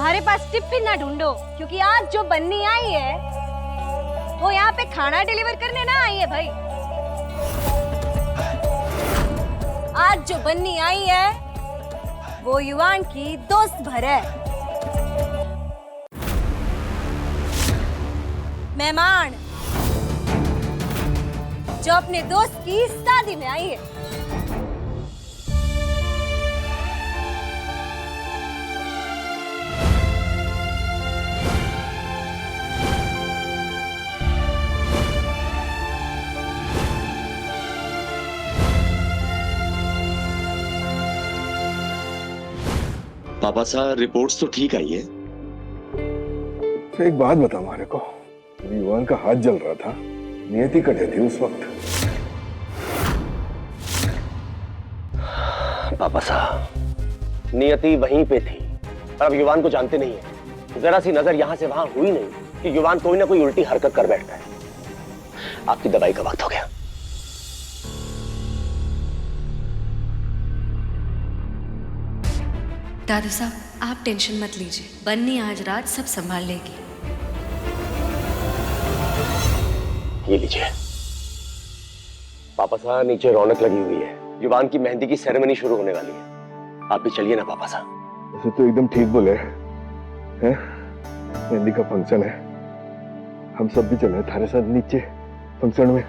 तुम्हारे पास टिफिन ना ढूंढो, क्योंकि आज जो बन्नी आई है वो यहाँ पे खाना डिलीवर करने ना आई है भाई। आज जो बन्नी आई है वो युवान की दोस्त भर है, मेहमान जो अपने दोस्त की शादी में आई है। पापा साहब रिपोर्ट्स तो ठीक आई है। तो एक बात बता मारे को, युवान का हाथ जल रहा था, नियति कटे थी उस वक्त। पापा साहब नियति वहीं पे थी, पर अब युवान को जानते नहीं है। जरा सी नजर यहां से वहां हुई नहीं कि युवान कोई ना कोई उल्टी हरकत कर बैठता है। आपकी दवाई का वक्त हो गया। दादा साहब आप टेंशन मत लीजिए, बन्नी आज रात सब संभाल लेगी। ये लीजिए पापा साहब, नीचे रौनक लगी हुई है। युवान की मेहंदी की सेरेमनी शुरू होने वाली है। आप भी चलिए ना पापा साहब। वैसे तो एकदम ठीक बोले हैं, मेहंदी का फंक्शन है, हम सब भी चले थारे साथ नीचे फंक्शन में।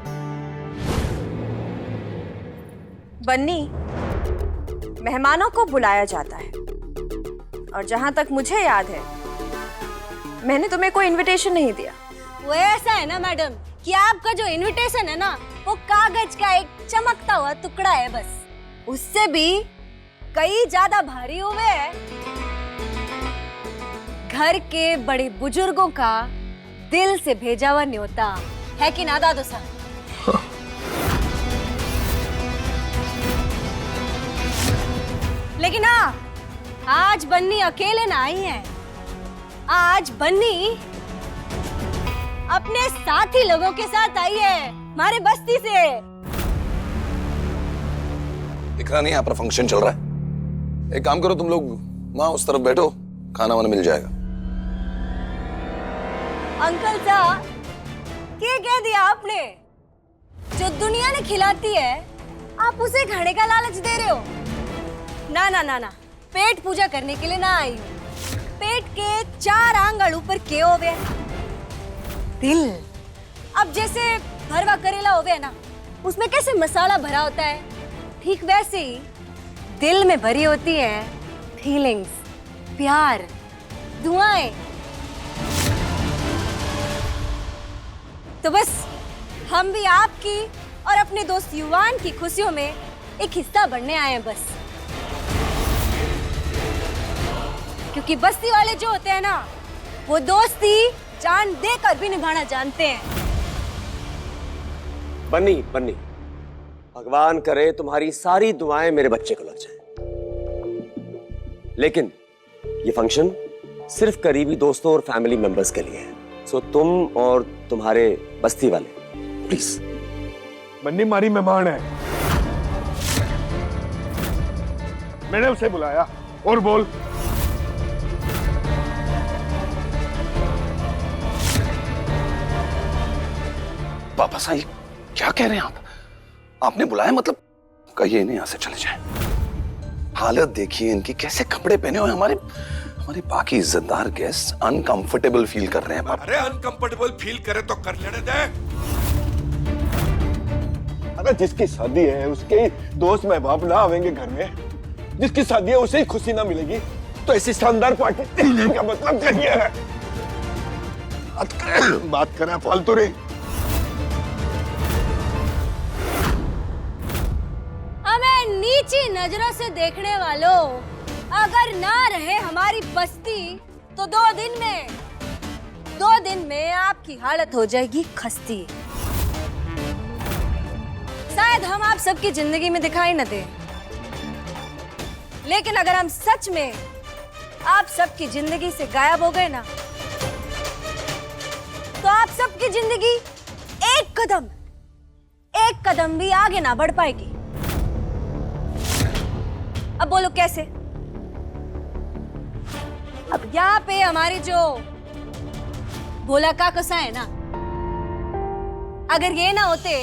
बन्नी, मेहमानों को बुलाया जाता है और जहां तक मुझे याद है मैंने तुम्हें कोई इनविटेशन नहीं दिया। वो ऐसा है ना मैडम कि आपका जो इनविटेशन है ना वो कागज का एक चमकता हुआ टुकड़ा है बस, उससे भी कई ज्यादा भारी हुए है। घर के बड़े बुजुर्गों का दिल से भेजा हुआ न्योता है कि ना दादू साहब? लेकिन हाँ, आज बन्नी अकेले ना आई है। आज बन्नी अपने साथी लोगों के साथ आई है, हमारे बस्ती से। दिख रहा नहीं यहाँ पर फंक्शन चल रहा है? एक काम करो तुम लोग वहां उस तरफ बैठो, खाना वाना मिल जाएगा। अंकल साहब, क्या कह दिया आपने? जो दुनिया ने खिलाती है आप उसे खाने का लालच दे रहे हो? ना ना ना ना, पेट पूजा करने के लिए ना आई हूँ। पेट के 4 आंगल ऊपर के हो गए दिल। अब जैसे भरवा करेला हो गया ना, उसमें कैसे मसाला भरा होता है, ठीक वैसे ही दिल में भरी होती है फीलिंग्स, प्यार, दुआएं। तो बस हम भी आपकी और अपने दोस्त युवान की खुशियों में एक हिस्सा बनने आए हैं बस। क्योंकि बस्ती वाले जो होते हैं ना, वो दोस्ती जान देकर भी निभाना जानते हैं। बन्नी बन्नी, भगवान करे तुम्हारी सारी दुआएं मेरे बच्चे को लग जाए। लेकिन ये फंक्शन सिर्फ करीबी दोस्तों और फैमिली मेंबर्स के लिए है। सो तुम और तुम्हारे बस्ती वाले प्लीज। बन्नी हमारी मेहमान है, मैंने उसे बुलाया। और बोल। पापा साहब ये क्या कह रहे हैं आप? आपने बुलाया मतलब? कहिए इन्हें यहाँ से चले जाए। हालत देखिए इनकी, कैसे कपड़े पहने हुए। हमारे बाकी इज्जतदार गेस्ट अनकंफर्टेबल फील कर रहे हैं पापा। अरे अनकंफर्टेबल फील करे तो कर लेने दे। अरे जिसकी शादी है उसके दोस्त महबाब ना आवेंगे घर में, जिसकी शादी है उसे ही खुशी ना मिलेगी, तो ऐसी शानदार पार्टी देने का मतलब क्या है? बात करें फालतू रे। हमें नीची नजरों से देखने वालों, अगर ना रहे हमारी बस्ती तो 2 दिन में आपकी हालत हो जाएगी खस्ती। शायद हम आप सबकी जिंदगी में दिखाई न दे, लेकिन अगर हम सच में आप सबकी जिंदगी से गायब हो गए ना, तो आप सबकी जिंदगी एक कदम भी आगे ना बढ़ पाएगी। अब बोलो कैसे? अब यहाँ पे हमारे जो भोला काकसा है ना, अगर ये ना होते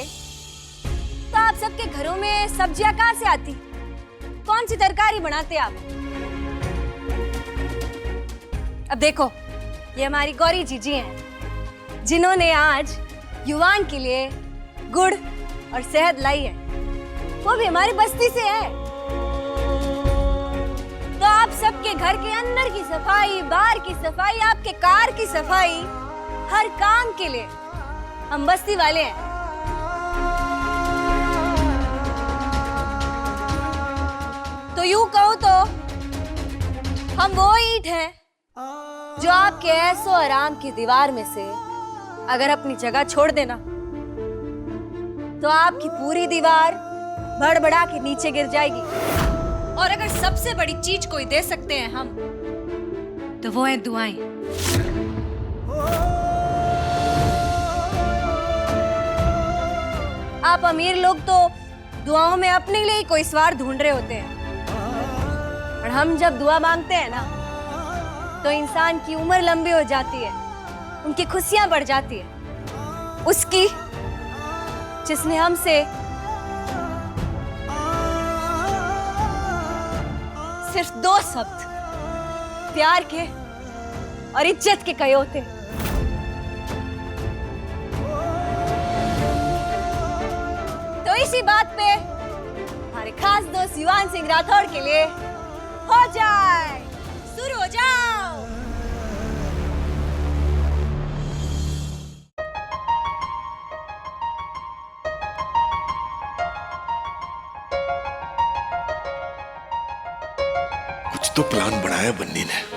तो आप सबके घरों में सब्जियां कहाँ से आती? कौन सी तरकारी बनाते आप? अब देखो, ये हमारी गौरी जीजी हैं, जिन्होंने आज युवान के लिए गुड़ और शहद लाई है, वो भी हमारी बस्ती से है। तो आप सबके घर के अंदर की सफाई, बाहर की सफाई, आपके कार की सफाई, हर काम के लिए हम बस्ती वाले हैं। तो यूं कहूं तो हम वो ईंट हैं जो आपके ऐसो आराम की दीवार में से अगर अपनी जगह छोड़ देना तो आपकी पूरी दीवार भड़बड़ा के नीचे गिर जाएगी। और अगर सबसे बड़ी चीज कोई दे सकते हैं हम, तो वो है दुआएं। आप अमीर लोग तो दुआओं में अपने लिए ही कोई स्वार ढूंढ रहे होते हैं, और हम जब दुआ मांगते हैं ना, तो इंसान की उम्र लंबी हो जाती है, उनकी खुशियां बढ़ जाती है। उसकी जिसने हमसे सिर्फ 2 शब्द प्यार के और इज्जत के कहे होते। तो इसी बात पे हमारे खास दोस्त युवान सिंह राठौड़ के लिए हो जाए, शुरू हो जाओ। कुछ तो प्लान बनाया बन्नी ने।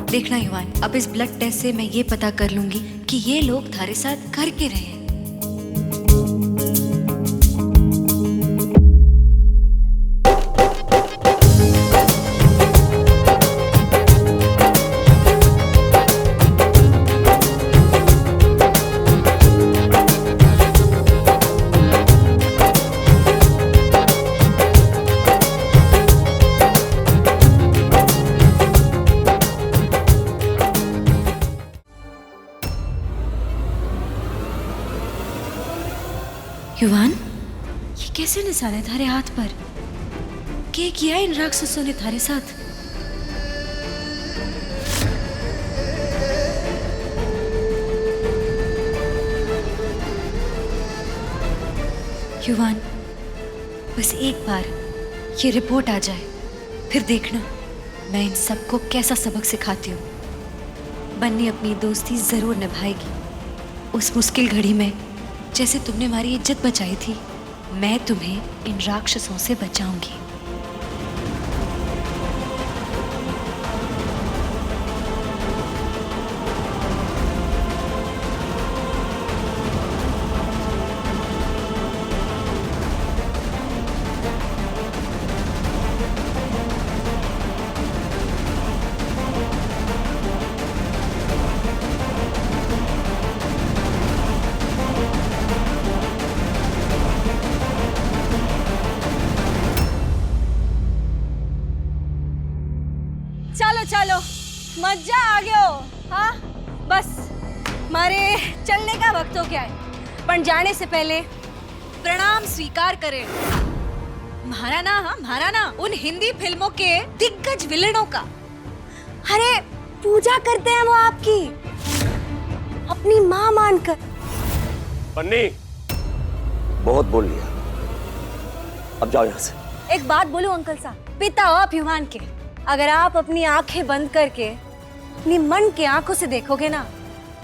देखना युवान, अब इस ब्लड टेस्ट से मैं ये पता कर लूंगी कि ये लोग थारे साथ कर के रहे हैं। युवान, ये कैसे निशान है थारे हाथ पर? क्या किया इन राक्षसों ने थारे साथ? युवान, बस एक बार ये रिपोर्ट आ जाए, फिर देखना मैं इन सबको कैसा सबक सिखाती हूँ। बन्नी अपनी दोस्ती जरूर निभाएगी। उस मुश्किल घड़ी में जैसे तुमने हमारी इज्जत बचाई थी, मैं तुम्हें इन राक्षसों से बचाऊंगी। चलो चलो, मजा आ गया हो। हाँ, बस हमारे चलने का वक्त हो गया है, पर जाने से पहले प्रणाम स्वीकार करें महाराणा उन हिंदी फिल्मों के दिग्गज विलेनों का। अरे पूजा करते हैं वो आपकी, अपनी माँ मानकर। बन्नी, बहुत बोल लिया, अब जाओ यहाँ से। एक बात बोलूं अंकल साहब, पिता हो आप युवान के, अगर आप अपनी आंखें बंद करके अपनी मन की आंखों से देखोगे ना,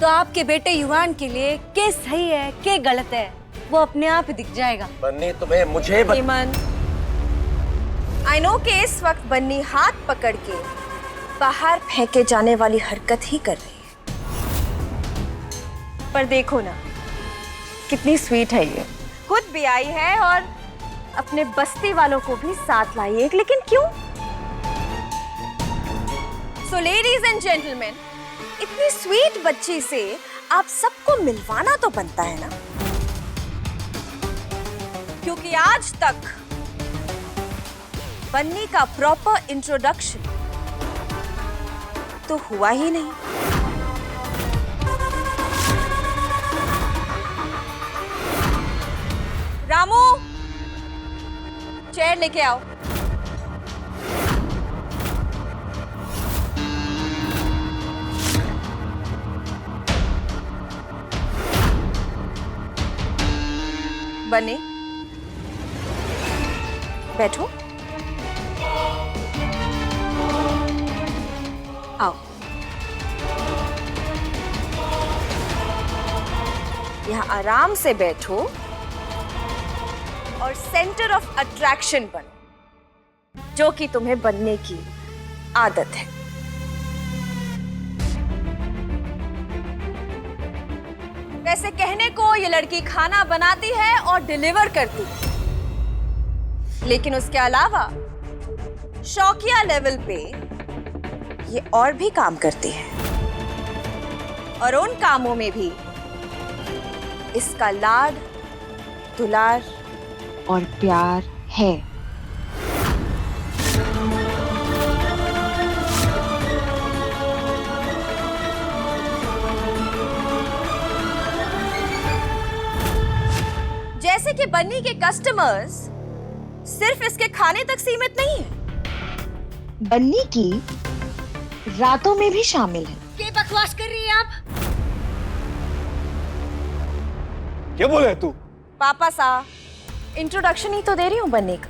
तो आपके बेटे युवान के लिए के सही है के गलत है वो अपने आप ही दिख जाएगा। बन्नी तुम्हें मुझे हेमंत, आई नो कि इस वक्त बन्नी हाथ पकड़ के बाहर फेंके जाने वाली हरकत ही कर रही है, पर देखो ना कितनी स्वीट है ये। खुद भी आई है और अपने बस्ती वालों को भी साथ लाई है, लेकिन क्यों? सो लेडीज एंड जेंटलमैन, इतनी स्वीट बच्ची से आप सबको मिलवाना तो बनता है ना, क्योंकि आज तक बन्नी का प्रॉपर इंट्रोडक्शन तो हुआ ही नहीं। रामू, चेयर लेके आओ। बन्नी, बैठो। आओ, यहाँ आराम से बैठो और सेंटर ऑफ अट्रैक्शन बनो, जो कि तुम्हें बनने की आदत है। वैसे कहने को ये लड़की खाना बनाती है और डिलीवर करती है, लेकिन उसके अलावा शौकिया लेवल पे ये और भी काम करती है, और उन कामों में भी इसका लाड, दुलार और प्यार है। जैसे कि बन्नी के कस्टमर्स सिर्फ इसके खाने तक सीमित नहीं है, बन्नी की रातों में भी शामिल है। क्या बकवास कर रही है आप? क्या बोले तू? पापा साहब, इंट्रोडक्शन ही तो दे रही हूँ बन्नी का,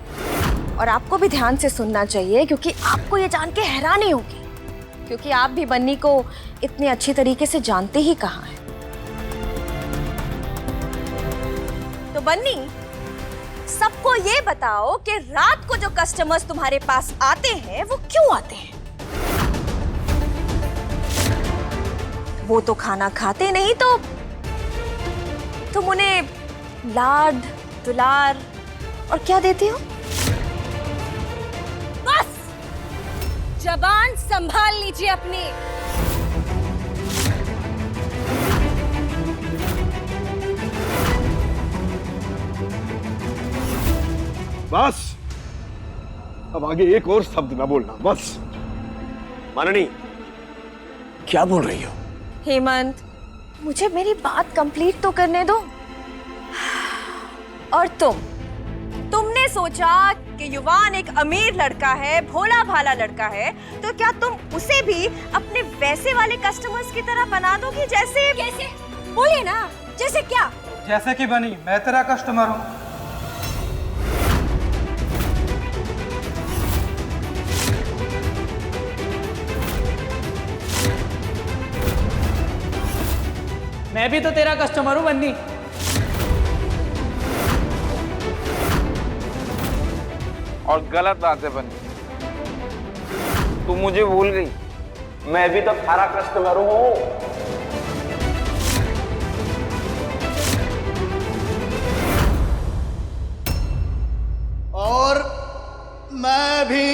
और आपको भी ध्यान से सुनना चाहिए, क्योंकि आपको ये जान के हैरानी होगी, क्योंकि आप भी बन्नी को इतनी अच्छी तरीके से जानते ही कहाँ हैं। तो बन्नी, सबको ये बताओ कि रात को जो कस्टमर्स तुम्हारे पास आते हैं वो क्यों आते हैं? वो तो खाना खाते नहीं, तो तुम उन्हें लाड, दुलार और क्या देती हो? बस जबान संभाल लीजिए अपनी। बस, अब आगे एक और शब्द ना बोलना, बस। माननी, क्या बोल रही हो? हेमंत, मुझे मेरी बात कंप्लीट तो करने दो। और तुमने सोचा कि युवान एक अमीर लड़का है, भोला भाला लड़का है, तो क्या तुम उसे भी अपने वैसे वाले कस्टमर्स की तरह बना दोगी? जैसे कैसे? बोलिए ना, जैसे क्या? जैसे कि बनी, मैं तेरा कस्टमर हूँ। मैं भी तो तेरा कस्टमर हूँ बन्नी। और गलत बात है बन्नी, तू मुझे भूल गई। मैं भी तो थारा कस्टमर हूँ। और मैं भी।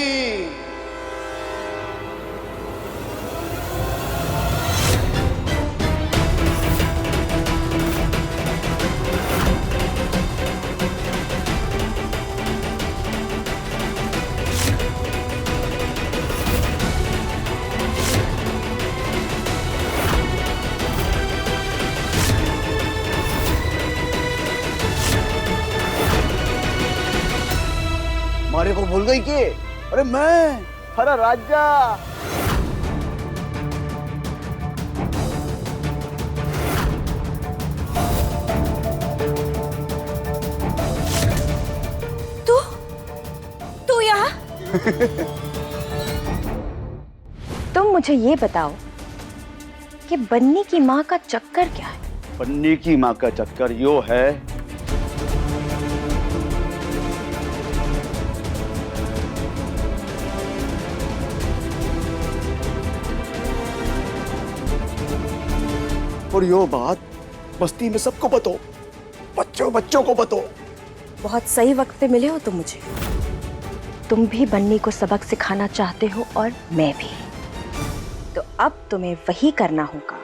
हमारे को भूल गई कि अरे मैं हरा राजा। तू यहाँ? तुम मुझे ये बताओ कि बन्नी की माँ का चक्कर क्या है। बन्नी की माँ का चक्कर यो है और यो बात बस्ती में सबको बताओ, बच्चों बच्चों को बताओ। बहुत सही वक्त पे मिले हो तुम मुझे। तुम भी बन्नी को सबक सिखाना चाहते हो और मैं भी। तो अब तुम्हें वही करना होगा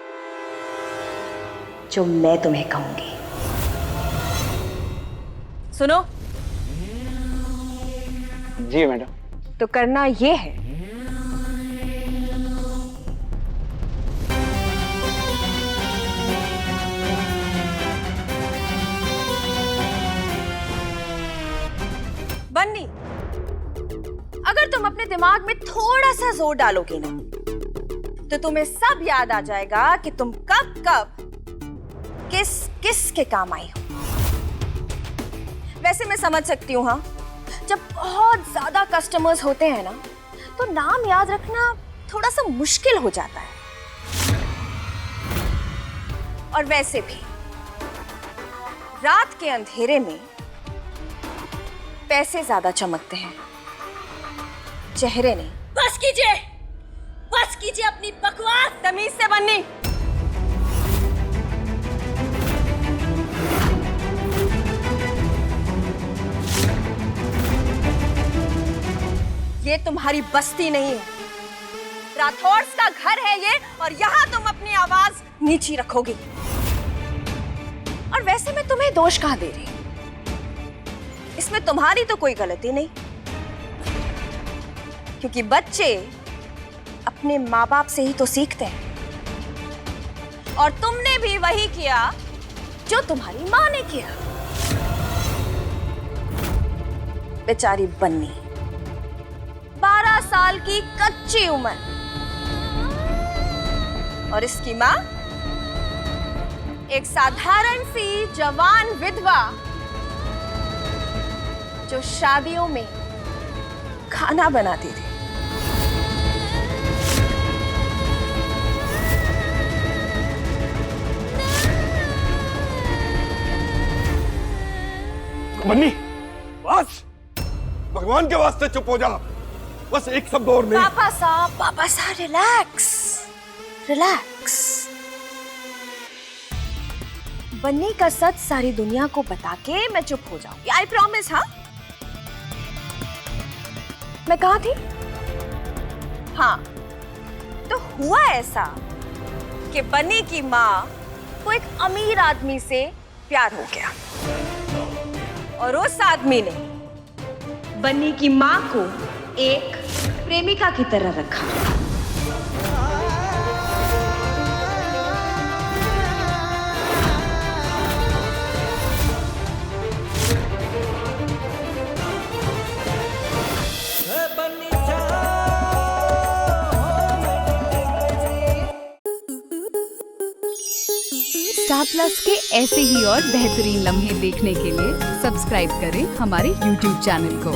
जो मैं तुम्हें कहूंगी। सुनो, जी मैडम। तो करना ये है, बन्नी, अगर तुम अपने दिमाग में थोड़ा सा जोर डालोगे ना, तो तुम्हें सब याद आ जाएगा कि तुम कब कब किस किस के काम आई हो। वैसे मैं समझ सकती हूँ, हाँ, जब बहुत ज्यादा कस्टमर्स होते हैं ना, तो नाम याद रखना थोड़ा सा मुश्किल हो जाता है। और वैसे भी रात के अंधेरे में पैसे ज्यादा चमकते हैं, चेहरे नहीं। बस कीजिए अपनी बकवास। तमीज से बन्नी। ये तुम्हारी बस्ती नहीं है, राठौर्स का घर है ये, और यहाँ तुम अपनी आवाज नीची रखोगी। और वैसे मैं तुम्हें दोष कहाँ दे रही हूं, इसमें तुम्हारी तो कोई गलती नहीं, क्योंकि बच्चे अपने माँ बाप से ही तो सीखते हैं। और तुमने भी वही किया जो तुम्हारी माँ ने किया। बेचारी बन्नी, 12 साल की कच्ची उम्र, और इसकी माँ एक साधारण सी जवान विधवा जो शादियों में खाना बनाती थी। बन्नी, बस भगवान के वास्ते चुप हो जा, बस एक शब्द और नहीं। पापा साहब रिलैक्स रिलैक्स। बन्नी का सच सारी दुनिया को बता के मैं चुप हो जाऊंगी, आई प्रॉमिस। हाँ, मैं कहाँ थी? हाँ, तो हुआ ऐसा कि बन्नी की माँ को एक अमीर आदमी से प्यार हो गया, और उस आदमी ने बन्नी की माँ को एक प्रेमिका की तरह रखा। स्टार प्लस के ऐसे ही और बेहतरीन लम्हे देखने के लिए सब्सक्राइब करें हमारे YouTube चैनल को।